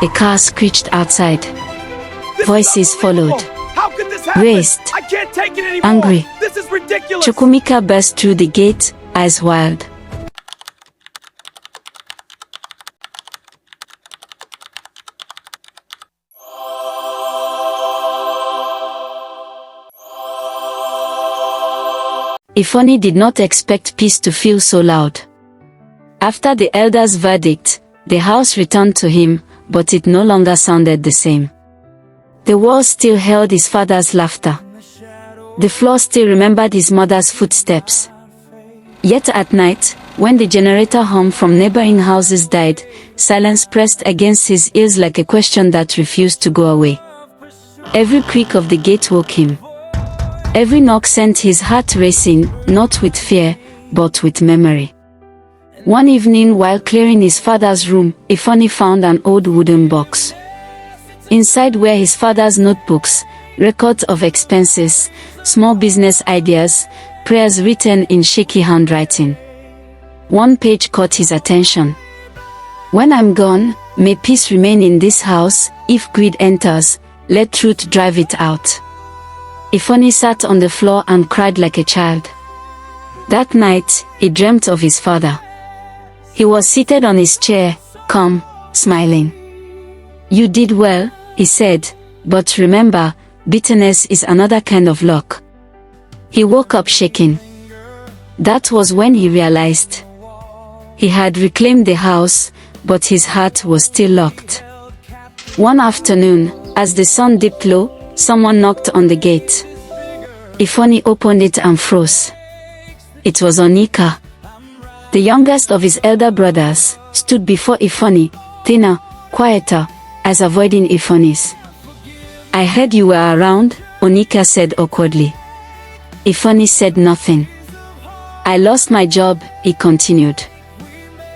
A car screeched outside. Voices followed. How could this happen? Raised. I can't take it anymore. Angry. This is ridiculous. Chukwumika burst through the gate, eyes wild. Ifeanyi did not expect peace to feel so loud. After the elders' verdict, the house returned to him, but it no longer sounded the same. The walls still held his father's laughter. The floor still remembered his mother's footsteps. Yet at night, when the generator hum from neighboring houses died, silence pressed against his ears like a question that refused to go away. Every creak of the gate woke him. Every knock sent his heart racing, not with fear, but with memory. One evening while clearing his father's room, Ifeanyi found an old wooden box. Inside were his father's notebooks, records of expenses, small business ideas, prayers written in shaky handwriting. One page caught his attention. "When I'm gone, may peace remain in this house. If greed enters, let truth drive it out." Ifeanyi sat on the floor and cried like a child. That night, he dreamt of his father. He was seated on his chair, calm, smiling. "You did well," he said, "but remember, bitterness is another kind of luck." He woke up shaking. That was when he realized. He had reclaimed the house, but his heart was still locked. One afternoon, as the sun dipped low, someone knocked on the gate. Ifeanyi opened it and froze. It was Onika. The youngest of his elder brothers, stood before Ifeanyi, thinner, quieter, as avoiding Ifeanyi's. "I heard you were around," Onika said awkwardly. Ifeanyi said nothing. "I lost my job," he continued.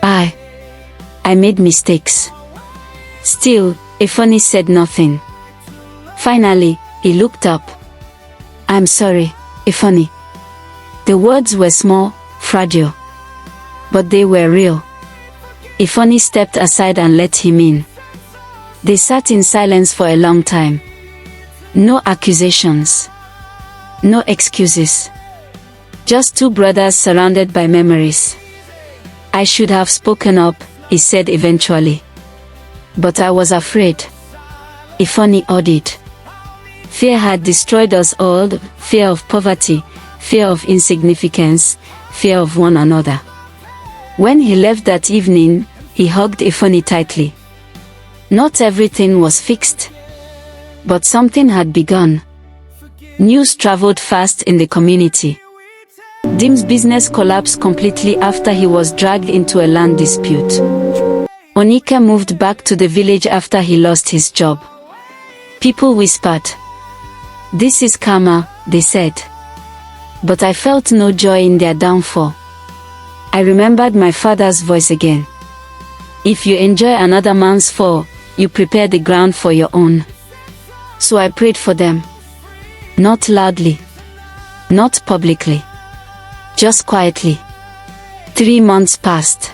I made mistakes." Still, Ifeanyi said nothing. Finally, he looked up. "I'm sorry, Ifeanyi." The words were small, fragile. But they were real. Ifeanyi stepped aside and let him in. They sat in silence for a long time. No accusations. No excuses. Just two brothers surrounded by memories. "I should have spoken up," he said eventually. "But I was afraid." Ifeanyi nodded. Fear had destroyed us all, fear of poverty, fear of insignificance, fear of one another. When he left that evening, he hugged Ifeanyi tightly. Not everything was fixed. But something had begun. News traveled fast in the community. Dim's business collapsed completely after he was dragged into a land dispute. Onika moved back to the village after he lost his job. People whispered. "This is karma," they said. But I felt no joy in their downfall. I remembered my father's voice again. "If you enjoy another man's fall, you prepare the ground for your own." So I prayed for them. Not loudly. Not publicly. Just quietly. 3 months passed.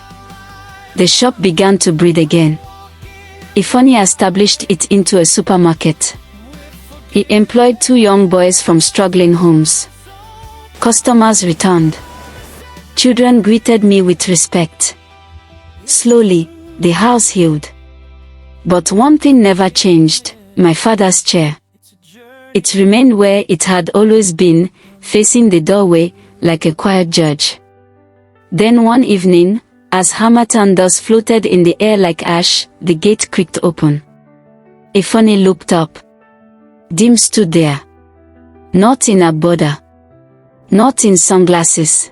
The shop began to breathe again. Ifeanyi established it into a supermarket. He employed 2 young boys from struggling homes. Customers returned. Children greeted me with respect. Slowly, the house healed. But one thing never changed, my father's chair. It remained where it had always been, facing the doorway, like a quiet judge. Then one evening, as harmattan dust floated in the air like ash, the gate creaked open. Ifeanyi looked up. Dim stood there. Not in a border. Not in sunglasses.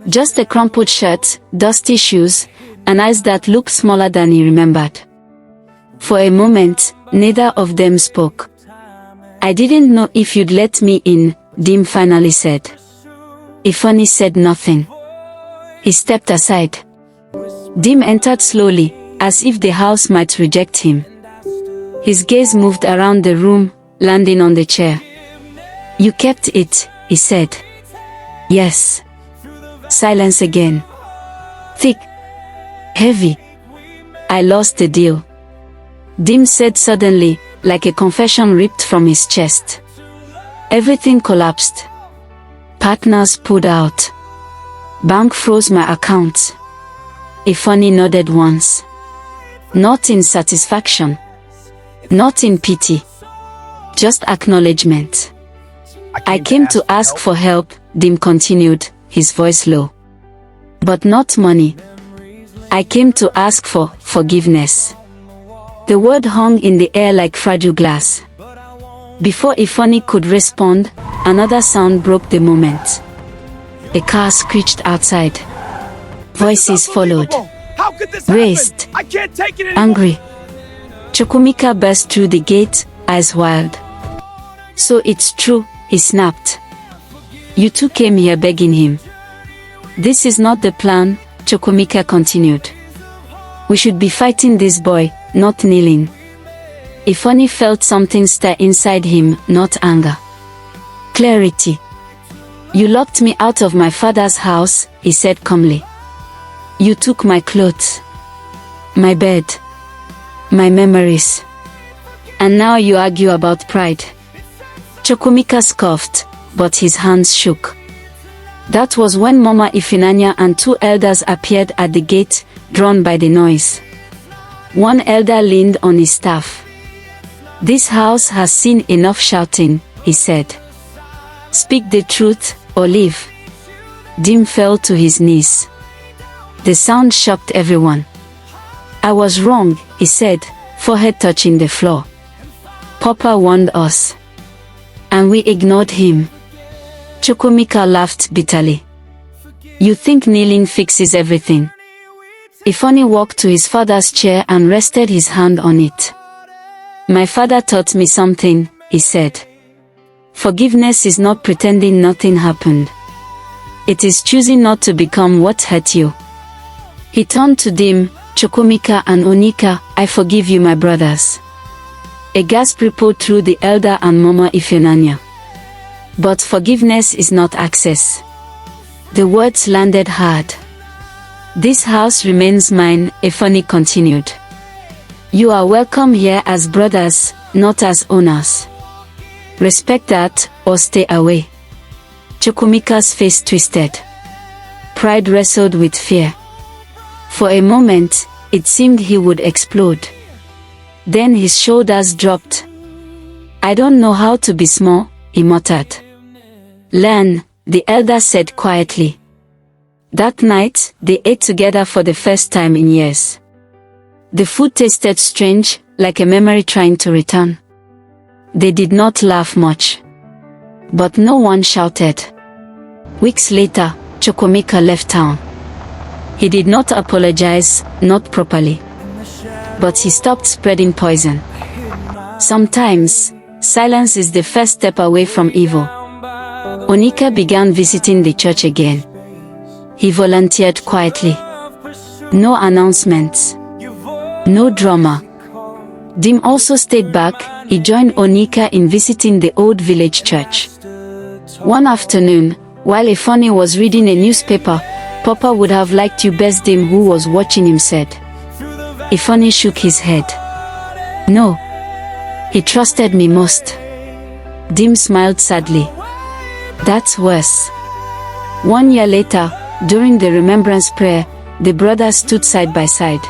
Just a crumpled shirt, dusty shoes, and eyes that looked smaller than he remembered. For a moment, neither of them spoke. "I didn't know if you'd let me in," Dim finally said. Ifeanyi said nothing. He stepped aside. Dim entered slowly, as if the house might reject him. His gaze moved around the room, landing on the chair. "You kept it," he said. "Yes." Silence again. Thick. Heavy. "I lost the deal." Dim said suddenly, like a confession ripped from his chest. Everything collapsed. Partners pulled out. Bank froze my account. Ifeanyi nodded once. Not in satisfaction. Not in pity. Just acknowledgement. I came to ask for help, Dim continued, his voice low. But not money. I came to ask for forgiveness. The word hung in the air like fragile glass. Before Ifeanyi could respond, another sound broke the moment. A car screeched outside. Voices followed. How could this Raised. happen? I can't take it anymore. Angry. Chukwumika burst through the gate, eyes wild. So it's true, he snapped. You two came here begging him. This is not the plan, Chukwumika continued. We should be fighting this boy, not kneeling. Ifeanyi felt something stir inside him, not anger. Clarity. You locked me out of my father's house, he said calmly. You took my clothes, my bed, my memories. And now you argue about pride. Chukwumika scoffed, but his hands shook. That was when Mama Ifeanyi and two elders appeared at the gate, drawn by the noise. One elder leaned on his staff. This house has seen enough shouting, he said. Speak the truth, or leave. Dim fell to his knees. The sound shocked everyone. I was wrong, he said, forehead touching the floor. Papa warned us. And we ignored him. Chukwumika laughed bitterly. You think kneeling fixes everything? Ifeanyi walked to his father's chair and rested his hand on it. My father taught me something, he said. Forgiveness is not pretending nothing happened. It is choosing not to become what hurt you. He turned to Dim, Chukwumika and Onika. I forgive you, my brothers. A gasp rippled through the elder and Mama Ifeanyi. But forgiveness is not access. The words landed hard. This house remains mine, Ifeanyi continued. You are welcome here as brothers, not as owners. Respect that, or stay away. Chukwumika's face twisted. Pride wrestled with fear. For a moment, it seemed he would explode. Then his shoulders dropped. I don't know how to be small, he muttered. Learn, the elder said quietly. That night, they ate together for the first time in years. The food tasted strange, like a memory trying to return. They did not laugh much. But no one shouted. Weeks later, Chukwumika left town. He did not apologize, not properly. But he stopped spreading poison. Sometimes, silence is the first step away from evil. Onika began visiting the church again. He volunteered quietly. No announcements. No drama. Dim also stayed back. He joined Onika in visiting the old village church. One afternoon, while Ifeanyi was reading a newspaper, Papa would have liked you best, Dim, who was watching him, said. Ifeanyi shook his head. No. He trusted me most. Dim smiled sadly. That's worse. 1 year later, during the remembrance prayer, the brothers stood side by side.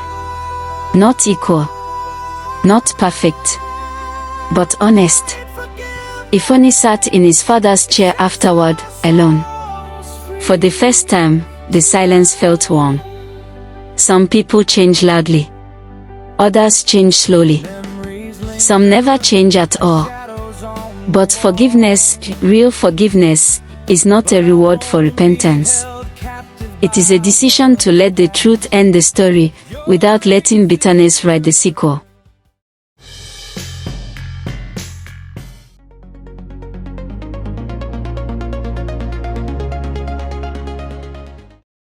Not equal. Not perfect. But honest. Ifeanyi sat in his father's chair afterward, alone. For the first time, the silence felt warm. Some people change loudly. Others change slowly. Some never change at all. But forgiveness, real forgiveness, is not a reward for repentance. It is a decision to let the truth end the story, without letting bitterness write the sequel.